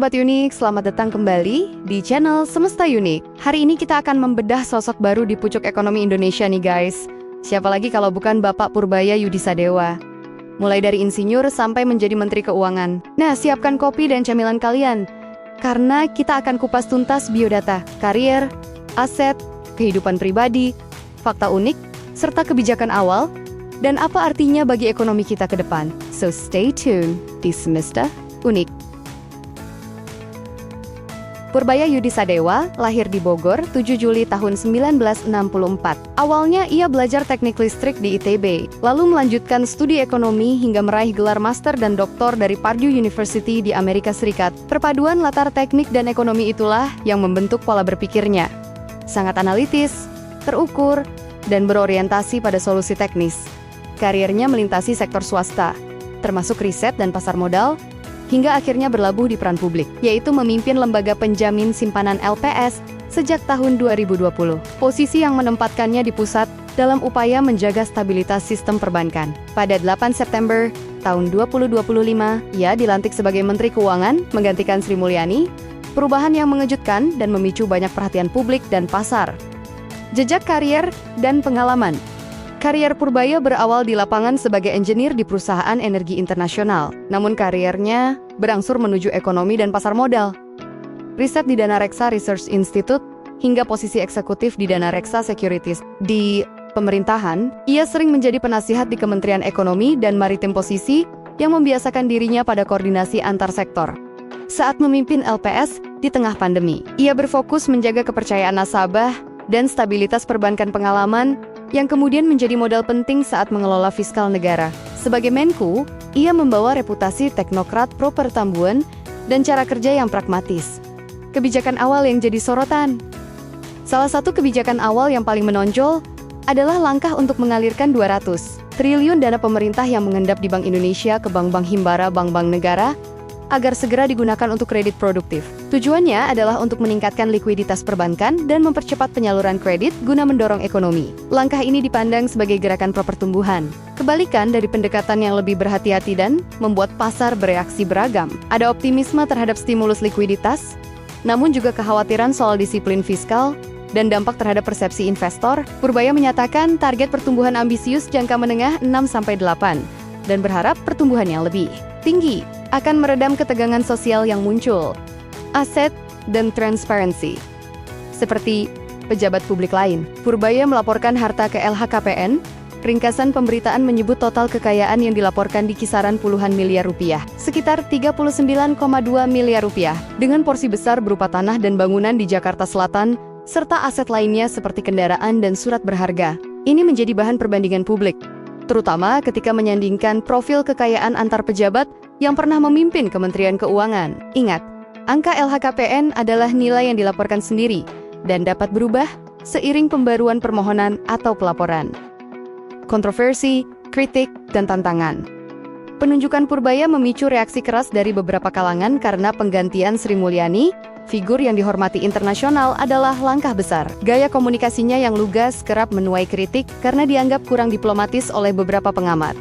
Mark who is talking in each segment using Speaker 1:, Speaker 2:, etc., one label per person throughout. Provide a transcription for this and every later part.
Speaker 1: Sobat Unik, selamat datang kembali di channel Semesta Unik. Hari ini kita akan membedah sosok baru di pucuk ekonomi Indonesia nih guys. Siapa lagi kalau bukan Bapak Purbaya Yudisadewa. Mulai dari insinyur sampai menjadi Menteri Keuangan. Nah, siapkan kopi dan camilan kalian. Karena kita akan kupas tuntas biodata, karier, aset, kehidupan pribadi, fakta unik, serta kebijakan awal, dan apa artinya bagi ekonomi kita ke depan. So stay tuned di Semesta Unik. Purbaya Yudisadewa lahir di Bogor 7 Juli tahun 1964. Awalnya ia belajar teknik listrik di ITB, lalu melanjutkan studi ekonomi hingga meraih gelar master dan doktor dari Purdue University di Amerika Serikat. Perpaduan latar teknik dan ekonomi itulah yang membentuk pola berpikirnya. Sangat analitis, terukur, dan berorientasi pada solusi teknis. Karirnya melintasi sektor swasta, termasuk riset dan pasar modal, hingga akhirnya berlabuh di peran publik, yaitu memimpin lembaga penjamin simpanan LPS sejak tahun 2020. Posisi yang menempatkannya di pusat dalam upaya menjaga stabilitas sistem perbankan. Pada 8 September tahun 2025, ia dilantik sebagai Menteri Keuangan menggantikan Sri Mulyani, perubahan yang mengejutkan dan memicu banyak perhatian publik dan pasar. Jejak karier dan pengalaman. Karier Purbaya berawal di lapangan sebagai engineer di perusahaan energi internasional, namun kariernya berangsur menuju ekonomi dan pasar modal. Riset di Danareksa Research Institute, hingga posisi eksekutif di Danareksa Securities. Di pemerintahan, ia sering menjadi penasihat di Kementerian Ekonomi dan Maritim, posisi yang membiasakan dirinya pada koordinasi antar sektor. Saat memimpin LPS di tengah pandemi, ia berfokus menjaga kepercayaan nasabah dan stabilitas perbankan, pengalaman yang kemudian menjadi modal penting saat mengelola fiskal negara. Sebagai Menku, ia membawa reputasi teknokrat pro pertambuhan dan cara kerja yang pragmatis. Kebijakan awal yang jadi sorotan. Salah satu kebijakan awal yang paling menonjol adalah langkah untuk mengalirkan 200 triliun dana pemerintah yang mengendap di Bank Indonesia ke bank-bank himbara, bank-bank negara, agar segera digunakan untuk kredit produktif. Tujuannya adalah untuk meningkatkan likuiditas perbankan dan mempercepat penyaluran kredit guna mendorong ekonomi. Langkah ini dipandang sebagai gerakan pro-pertumbuhan. Kebalikan dari pendekatan yang lebih berhati-hati dan membuat pasar bereaksi beragam. Ada optimisme terhadap stimulus likuiditas, namun juga kekhawatiran soal disiplin fiskal dan dampak terhadap persepsi investor. Purbaya menyatakan target pertumbuhan ambisius jangka menengah 6-8 dan berharap pertumbuhan yang lebih tinggi akan meredam ketegangan sosial yang muncul. Aset dan transparansi. Seperti pejabat publik lain, Purbaya melaporkan harta ke LHKPN. Ringkasan pemberitaan menyebut total kekayaan yang dilaporkan di kisaran puluhan miliar rupiah, sekitar 39,2 miliar rupiah, dengan porsi besar berupa tanah dan bangunan di Jakarta Selatan, serta aset lainnya seperti kendaraan dan surat berharga. Ini menjadi bahan perbandingan publik, terutama ketika menyandingkan profil kekayaan antar pejabat yang pernah memimpin Kementerian Keuangan. Ingat, angka LHKPN adalah nilai yang dilaporkan sendiri dan dapat berubah seiring pembaruan permohonan atau pelaporan. Kontroversi, kritik, dan tantangan. Penunjukan Purbaya memicu reaksi keras dari beberapa kalangan karena penggantian Sri Mulyani, figur yang dihormati internasional, adalah langkah besar. Gaya komunikasinya yang lugas kerap menuai kritik karena dianggap kurang diplomatis oleh beberapa pengamat.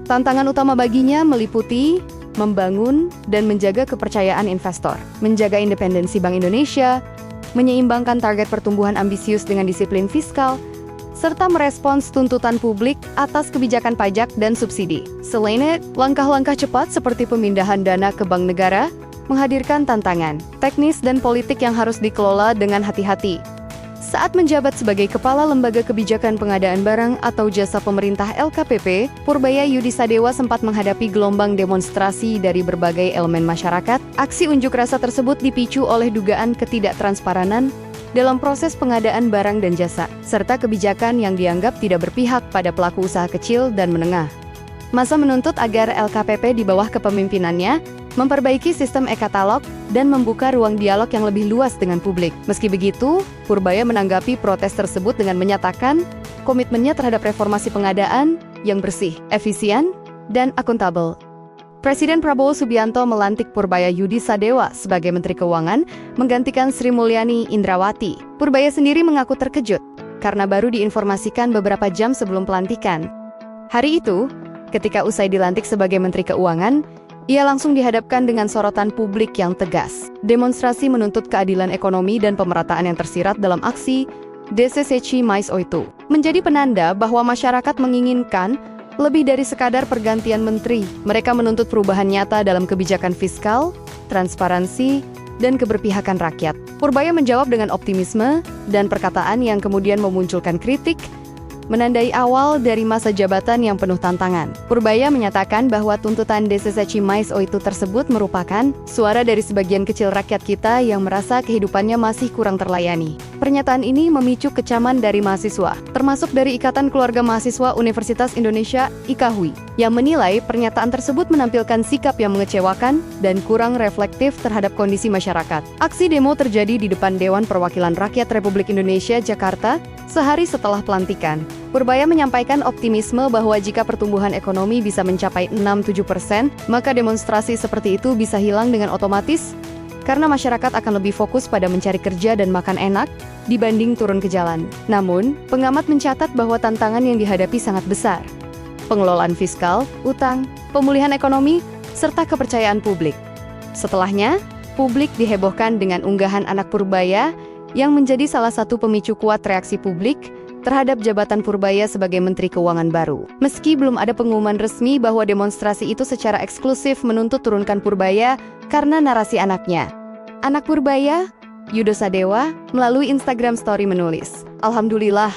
Speaker 1: Tantangan utama baginya meliputi membangun dan menjaga kepercayaan investor, menjaga independensi Bank Indonesia, menyeimbangkan target pertumbuhan ambisius dengan disiplin fiskal, serta merespons tuntutan publik atas kebijakan pajak dan subsidi. Selain itu, langkah-langkah cepat seperti pemindahan dana ke bank negara menghadirkan tantangan teknis dan politik yang harus dikelola dengan hati-hati. Saat menjabat sebagai Kepala Lembaga Kebijakan Pengadaan Barang atau Jasa Pemerintah LKPP, Purbaya Yudisadewa sempat menghadapi gelombang demonstrasi dari berbagai elemen masyarakat. Aksi unjuk rasa tersebut dipicu oleh dugaan ketidaktransparan dalam proses pengadaan barang dan jasa, serta kebijakan yang dianggap tidak berpihak pada pelaku usaha kecil dan menengah. Massa menuntut agar LKPP di bawah kepemimpinannya memperbaiki sistem e-katalog dan membuka ruang dialog yang lebih luas dengan publik. Meski begitu, Purbaya menanggapi protes tersebut dengan menyatakan komitmennya terhadap reformasi pengadaan yang bersih, efisien, dan akuntabel. Presiden Prabowo Subianto melantik Purbaya Yudisadewa sebagai Menteri Keuangan, menggantikan Sri Mulyani Indrawati. Purbaya sendiri mengaku terkejut karena baru diinformasikan beberapa jam sebelum pelantikan. Hari itu, ketika usai dilantik sebagai Menteri Keuangan, Ia langsung dihadapkan dengan sorotan publik yang tegas. Demonstrasi menuntut keadilan ekonomi dan pemerataan yang tersirat dalam aksi DCCC Mais Oitu menjadi penanda bahwa masyarakat menginginkan lebih dari sekadar pergantian menteri. Mereka menuntut perubahan nyata dalam kebijakan fiskal, transparansi, dan keberpihakan rakyat. Purbaya menjawab dengan optimisme dan perkataan yang kemudian memunculkan kritik, menandai awal dari masa jabatan yang penuh tantangan. Purbaya menyatakan bahwa tuntutan DCCC Mais Oitu tersebut merupakan suara dari sebagian kecil rakyat kita yang merasa kehidupannya masih kurang terlayani. Pernyataan ini memicu kecaman dari mahasiswa, termasuk dari Ikatan Keluarga Mahasiswa Universitas Indonesia (IKAHUI), yang menilai pernyataan tersebut menampilkan sikap yang mengecewakan dan kurang reflektif terhadap kondisi masyarakat. Aksi demo terjadi di depan Dewan Perwakilan Rakyat Republik Indonesia, Jakarta, sehari setelah pelantikan. Purbaya menyampaikan optimisme bahwa jika pertumbuhan ekonomi bisa mencapai 6-7%, maka demonstrasi seperti itu bisa hilang dengan otomatis karena masyarakat akan lebih fokus pada mencari kerja dan makan enak dibanding turun ke jalan. Namun, pengamat mencatat bahwa tantangan yang dihadapi sangat besar. Pengelolaan fiskal, utang, pemulihan ekonomi, serta kepercayaan publik. Setelahnya, publik dihebohkan dengan unggahan anak Purbaya yang menjadi salah satu pemicu kuat reaksi publik terhadap jabatan Purbaya sebagai Menteri Keuangan baru. Meski belum ada pengumuman resmi bahwa demonstrasi itu secara eksklusif menuntut turunkan Purbaya karena narasi anaknya. Anak Purbaya, Yudo Sadewa, melalui Instagram Story menulis, "Alhamdulillah,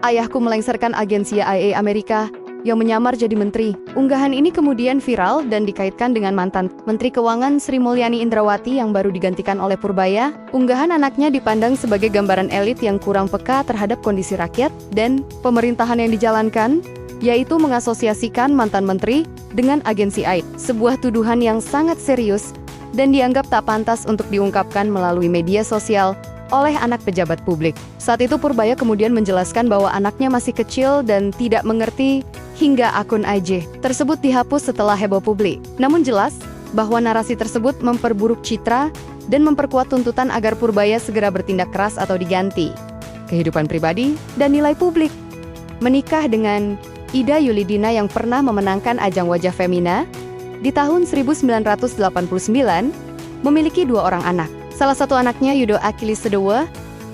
Speaker 1: ayahku melengsarkan agensi CIA Amerika yang menyamar jadi menteri." Unggahan ini kemudian viral dan dikaitkan dengan mantan Menteri Keuangan Sri Mulyani Indrawati yang baru digantikan oleh Purbaya. Unggahan anaknya dipandang sebagai gambaran elit yang kurang peka terhadap kondisi rakyat dan pemerintahan yang dijalankan, yaitu mengasosiasikan mantan menteri dengan agensi CIA. Sebuah tuduhan yang sangat serius dan dianggap tak pantas untuk diungkapkan melalui media sosial oleh anak pejabat publik. Saat itu Purbaya kemudian menjelaskan bahwa anaknya masih kecil dan tidak mengerti hingga akun IG tersebut dihapus setelah heboh publik. Namun jelas bahwa narasi tersebut memperburuk citra dan memperkuat tuntutan agar Purbaya segera bertindak keras atau diganti. Kehidupan pribadi dan nilai publik. Menikah dengan Ida Yulidina yang pernah memenangkan ajang Wajah Femina di tahun 1989, memiliki 2 orang anak. Salah satu anaknya, Yudo Achilles Sadewa,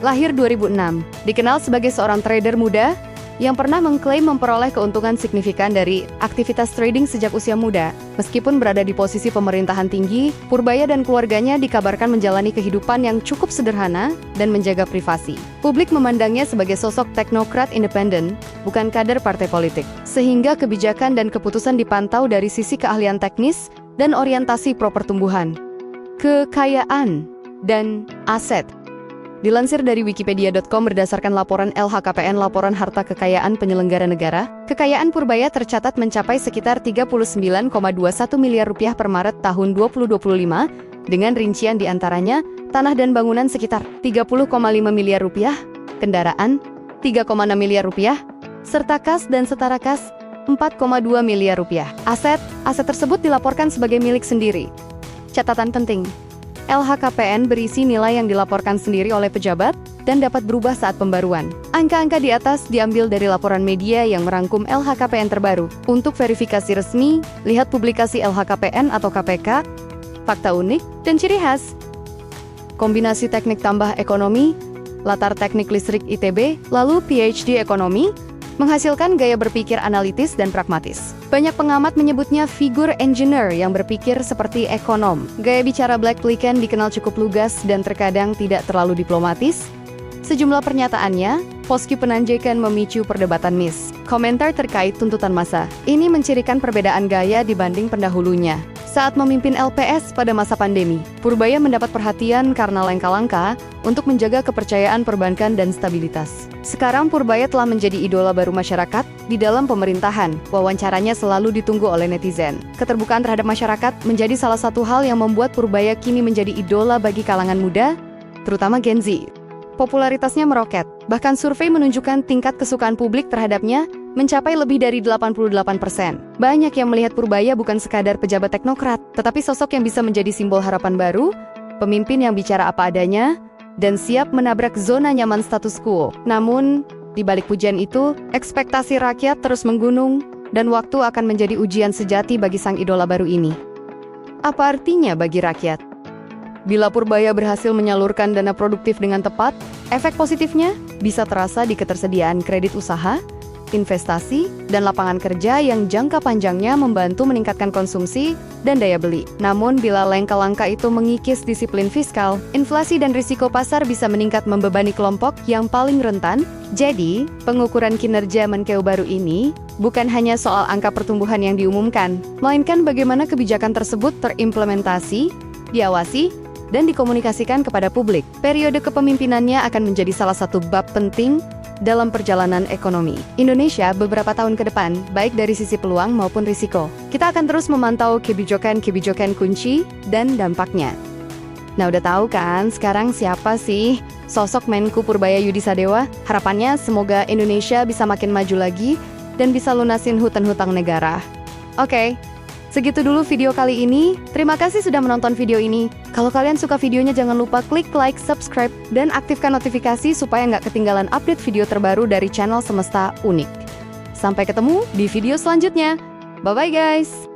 Speaker 1: lahir 2006. Dikenal sebagai seorang trader muda yang pernah mengklaim memperoleh keuntungan signifikan dari aktivitas trading sejak usia muda. Meskipun berada di posisi pemerintahan tinggi, Purbaya dan keluarganya dikabarkan menjalani kehidupan yang cukup sederhana dan menjaga privasi. Publik memandangnya sebagai sosok teknokrat independen, bukan kader partai politik. Sehingga kebijakan dan keputusan dipantau dari sisi keahlian teknis dan orientasi pro-pertumbuhan, kekayaan, dan aset. Dilansir dari wikipedia.com berdasarkan laporan LHKPN Laporan Harta Kekayaan Penyelenggara Negara, kekayaan Purbaya tercatat mencapai sekitar 39,21 miliar rupiah per Maret tahun 2025, dengan rincian diantaranya tanah dan bangunan sekitar 30,5 miliar rupiah, kendaraan 3,6 miliar rupiah, serta kas dan setara kas 4,2 miliar rupiah. Aset tersebut dilaporkan sebagai milik sendiri. Catatan penting, LHKPN berisi nilai yang dilaporkan sendiri oleh pejabat dan dapat berubah saat pembaruan. Angka-angka di atas diambil dari laporan media yang merangkum LHKPN terbaru. Untuk verifikasi resmi, lihat publikasi LHKPN atau KPK, fakta unik, dan ciri khas. Kombinasi teknik tambah ekonomi, latar teknik listrik ITB, lalu PhD ekonomi, menghasilkan gaya berpikir analitis dan pragmatis. Banyak pengamat menyebutnya figur engineer yang berpikir seperti ekonom. Gaya bicara Black Pliken dikenal cukup lugas dan terkadang tidak terlalu diplomatis. Sejumlah pernyataannya, Posky Penanjakan memicu perdebatan miss. Komentar terkait tuntutan massa. Ini mencirikan perbedaan gaya dibanding pendahulunya. Saat memimpin LPS pada masa pandemi, Purbaya mendapat perhatian karena langkah-langkah untuk menjaga kepercayaan perbankan dan stabilitas. Sekarang Purbaya telah menjadi idola baru masyarakat di dalam pemerintahan. Wawancaranya selalu ditunggu oleh netizen. Keterbukaan terhadap masyarakat menjadi salah satu hal yang membuat Purbaya kini menjadi idola bagi kalangan muda, terutama Gen Z. Popularitasnya meroket, bahkan survei menunjukkan tingkat kesukaan publik terhadapnya mencapai lebih dari 88%. Banyak yang melihat Purbaya bukan sekadar pejabat teknokrat, tetapi sosok yang bisa menjadi simbol harapan baru, pemimpin yang bicara apa adanya, dan siap menabrak zona nyaman status quo. Namun, di balik pujian itu, ekspektasi rakyat terus menggunung, dan waktu akan menjadi ujian sejati bagi sang idola baru ini. Apa artinya bagi rakyat? Bila Purbaya berhasil menyalurkan dana produktif dengan tepat, efek positifnya bisa terasa di ketersediaan kredit usaha, investasi, dan lapangan kerja yang jangka panjangnya membantu meningkatkan konsumsi dan daya beli. Namun, bila langkah-langkah itu mengikis disiplin fiskal, inflasi dan risiko pasar bisa meningkat membebani kelompok yang paling rentan. Jadi, pengukuran kinerja Menkeu baru ini bukan hanya soal angka pertumbuhan yang diumumkan, melainkan bagaimana kebijakan tersebut terimplementasi, diawasi, dan dikomunikasikan kepada publik. Periode kepemimpinannya akan menjadi salah satu bab penting dalam perjalanan ekonomi Indonesia beberapa tahun ke depan, baik dari sisi peluang maupun risiko. Kita akan terus memantau kebijakan-kebijakan kunci dan dampaknya. Nah, udah tahu kan sekarang siapa sih sosok Menku Purbaya Yudisadewa? Harapannya semoga Indonesia bisa makin maju lagi dan bisa lunasin hutang-hutang negara. Oke. Segitu dulu video kali ini. Terima kasih sudah menonton video ini. Kalau kalian suka videonya jangan lupa klik like, subscribe, dan aktifkan notifikasi supaya nggak ketinggalan update video terbaru dari channel Semesta Unik. Sampai ketemu di video selanjutnya. Bye-bye guys!